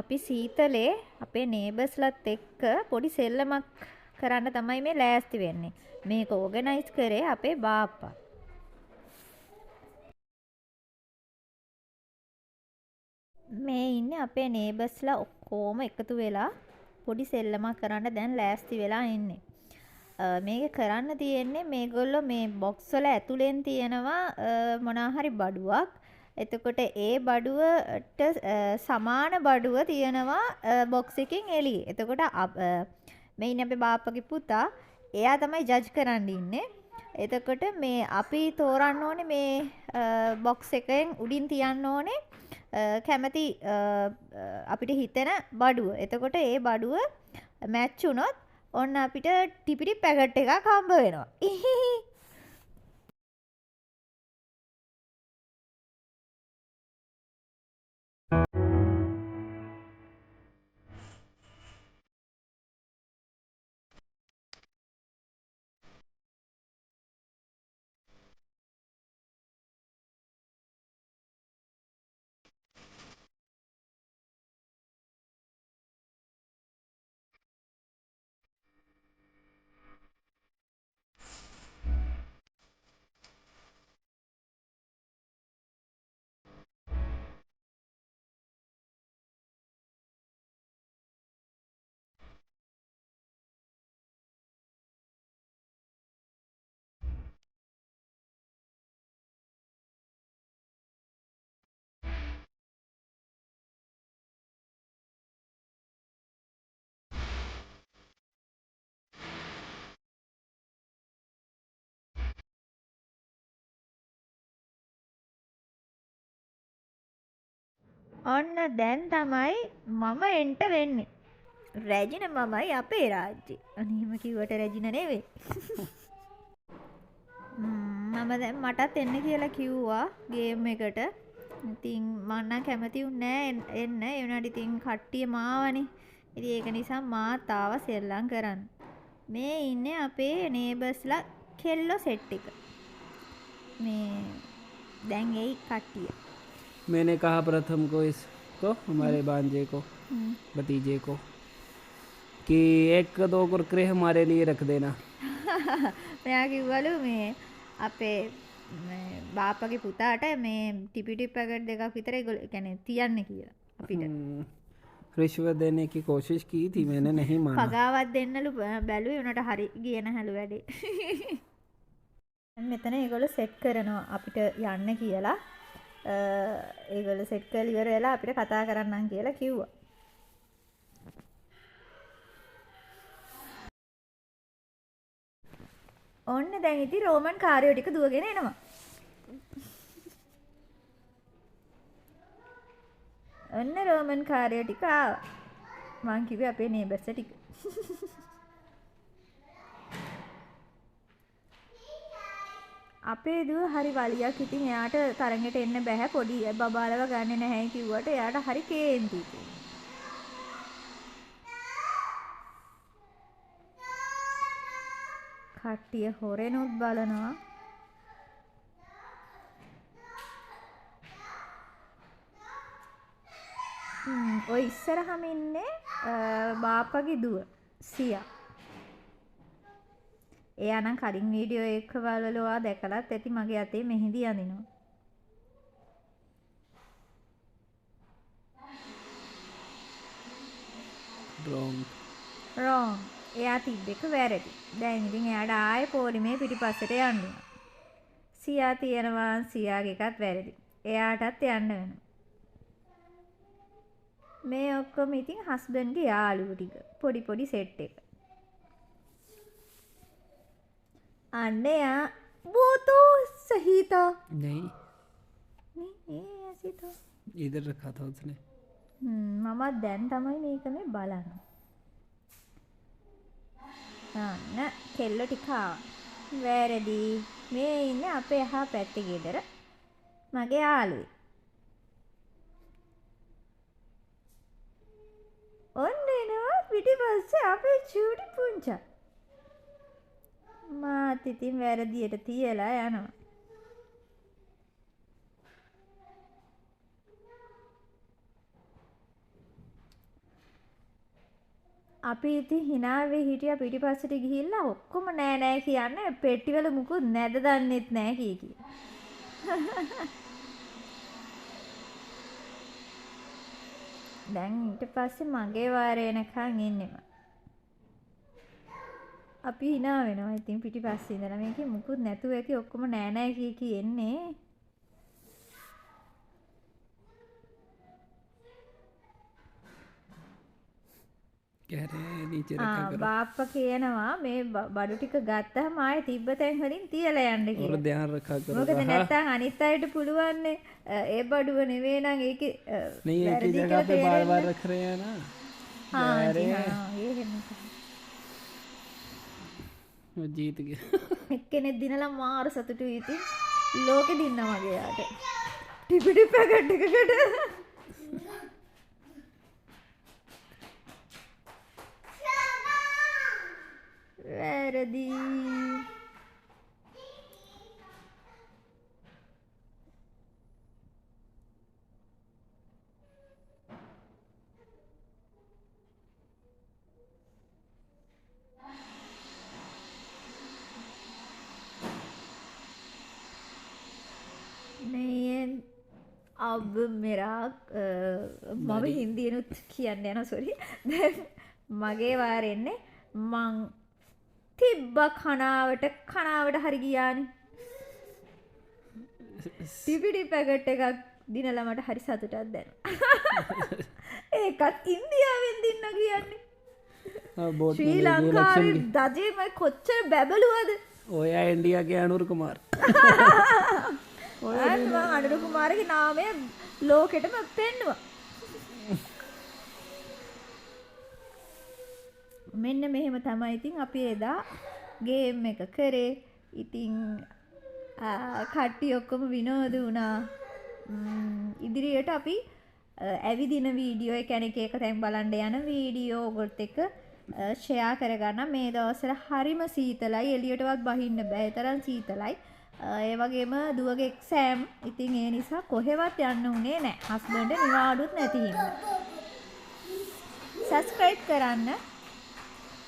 අපි සීතලේ අපේ නේබර්ස්ලත් එක්ක පොඩි සෙල්ලමක් කරන්න තමයි මේ ලෑස්ති වෙන්නේ. මේක ඕගනයිස් කරේ අපේ බාප්පා. මේ ඉන්නේ අපේ නේබර්ස්ලා ඔක්කොම එකතු වෙලා පොඩි සෙල්ලමක් කරන්න දැන් ලෑස්ති වෙලා ඉන්නේ. මේක කරන්න තියෙන්නේ මේගොල්ලෝ මේ බොක්ස් වල ඇතුලෙන් තියෙනවා මොනවා හරි බඩුවක්. එතකොට ඒ බඩුවට සමාන බඩුව තියෙනවා බොක්ස් එකෙන් එළියේ. එතකොට මේ ඉන්නේ අපේ බාප්පගේ පුතා. එයා තමයි ජජ් කරන්න ඉන්නේ. එතකොට මේ අපි තෝරන්න ඕනේ මේ බොක්ස් එකෙන් උඩින් තියන්න ඕනේ කැමති අපිට හිතෙන බඩුව. එතකොට ඒ බඩුව මැච් වුණොත් ඔන්න අපිට ටිපිටි පැකට් එකක් හම්බ වෙනවා. ඔන්න දැන් තමයි මම එන්ට වෙන්නේ. රැජින මමයි අපේ රාජ්‍යේ. අනිහිම කිව්වට රැජින නෙවෙයි. මම දැන් මටත් එන්න කියලා කිව්වා ගේම් එකට. ඉතින් මම නම් කැමති උන්නේ නෑ එන්න. ඒ වුණාට ඉතින් කට්ටිය මාවනේ. ඉතින් ඒක නිසා මාත් ආවා සෙල්ලම් කරන්න. මේ ඉන්නේ අපේ නේබර්ස්ලා කෙල්ලෝ සෙට් එක. මේ දැන් එයි කට්ටිය. मैंने कहा प्रथम को इसको हमारे भांजे को भतीजे को कि एक दो कुरकुरे हमारे लिए रख देना. මෙයා කිව්වලු මේ අපේ බාප්පගේ පුතාට මේ ටිපිටි පැකට් දෙකක් විතර ඒගොල්ලෝ කියන්නේ තියන්න කියලා අපිට. रिश्वत देने की कोशिश की थी मैंने नहीं माना. පගාවක් දෙන්නලු බැලුවේ උනට හරි ගියේ නැහැලු වැඩේ. මෙතන ඒගොල්ලෝ සෙට් කරනවා අපිට යන්න කියලා. ඒගොල්ලෝ සෙට් කරලා ඉවර වෙලා අපිට කතා කරන්නම් කියලා කිව්වා. ඔන්න දැන් ඉතින් රෝමන් කාර්යෝ ටික දුවගෙන එනවා. ඔන්න රෝමන් කාර්යෝ ටික ආවා. මං කිව්වේ අපේ නේබර්ස් ටික. අපේ දුව හරි වලියක්. ඉතින් එයාට තරඟෙට එන්න බෑ. පොඩි බබාලව ගන්නෙ නැහැ කිව්වට එයාට හරි කේන්ති. කට්ටිය හොරෙනුත් බලනවා. ඔය ඉස්සරහම ඉන්නේ බාප්පගේ දුව සියා. එයා නම් කලින් වීඩියෝ එක බලලා දැකලත් ඇති මගේ අතේ මෙහිඳි අඳිනවා. wrong. එයා තිබ්බ එක වැරදි. දැන් ඉතින් එයාට ආයේ පොලිමේ පිටිපස්සට යන්න වෙනවා. සියා තියනවා සියාගේ එකත් වැරදි. එයාටත් යන්න වෙනවා. මේ ඔක්කොම ඉතින් හස්බන්ඩ්ගේ යාළුවෝ ටික. පොඩි සෙට් එක. අන්නයා वो सही था. नहीं नहीं ऐसे तो इधर रखा था उसने. මම දැන් තමයි මේක මේ බලන්නේ. අන්න කෙල්ල ටික වැරදි. මේ ඉන්නේ අපේ එහා පැත්තේ ගෙදර මගේ යාළුවේ. ඔන්න එනවා පිටිපස්සේ අපේ චූටි පුංචා. මාත් ඉතින් වැරදියට තියලා යනවා. අපි ඉතින් හිනාවේ හිටියා පිටිපස්සට ගිහිල්ලා ඔක්කොම නෑ නෑ කියන්නේ පෙට්ටිවල මුකුත් නැද දන්නෙත් නෑ කී. දැන් ඊට පස්සේ මගේ වාරේ එනකන් ඉන්නෙම. අපි hina වෙනවා ඉතින් පිටිපස්සේ ඉඳලා මේකේ මුකුත් නැතුව ඇති ඔක්කොම නෑ නෑ කී එන්නේ. कह रहे हैं नीचे रखा करो बाप्पा කියනවා මේ බඩු ටික ගත්තාම ආයේ තිබ්බ තැන් වලින් තියලා යන්න और කියලා. ध्यान रखा करो මොකද නැත්තම් අනිත් අයට පුළුවන් නේ ඒ බඩුව නෙවෙයි නම් ඒකේ नहीं एक ही जगह पे बार बार रख रहे हैं ना हाँ जी हाँ ये है वो जीत गया එක්කෙනෙක් දිනලා මාර සතුටුයි ඉතින් ලෝකෙ දින්නා වගේ යාට ටිපිටි පැකට් එකකට වැරදි नहीं अब मेरा මම හින්දියනුත් කියන්න යනවා සෝරි දැන් මගේ වාරෙන්නේ මං තිබ්බ කනාවට හරි ගියානේ ටිපිටි පැකට් එකක් දිනලා මට හරි සතුටක් දැනෙනවා ඒකත් ඉන්දියාවෙන් දින්න කියන්නේ ශ්‍රී ලංකාවේ දජේම කොච්චර බැබළුවද ओया इंडिया के अनूर कुमार අනුර කුමාරගේ නාමය ලෝකෙටම පෙන්නුවා මෙන්න මෙහෙම තමයි ඉතින් අපි එදා ගේම් එක කරේ ඉතින් කට්ටිය ඔක්කොම විනෝද වුණා ඉදිරියට අපි ඇවිදින වීඩියෝ ඒ කියන්නේ එක තැන් බලන්න යන වීඩියෝ ඔයගොල්ලොත් එක්ක ෂෙයා කරගන්න මේ දවස්වල හරිම සීතලයි එළියටවත් බහින්න බෑ තරම් සීතලයි ඒ වගේම දුවගේ එක්සෑම් ඉතින් ඒ නිසා කොහෙවත් යන්න උනේ නැහැ හස්බන්ඩ් නිවාඩුත් නැති හින්දා සබ්ස්ක්‍රයිබ් කරන්න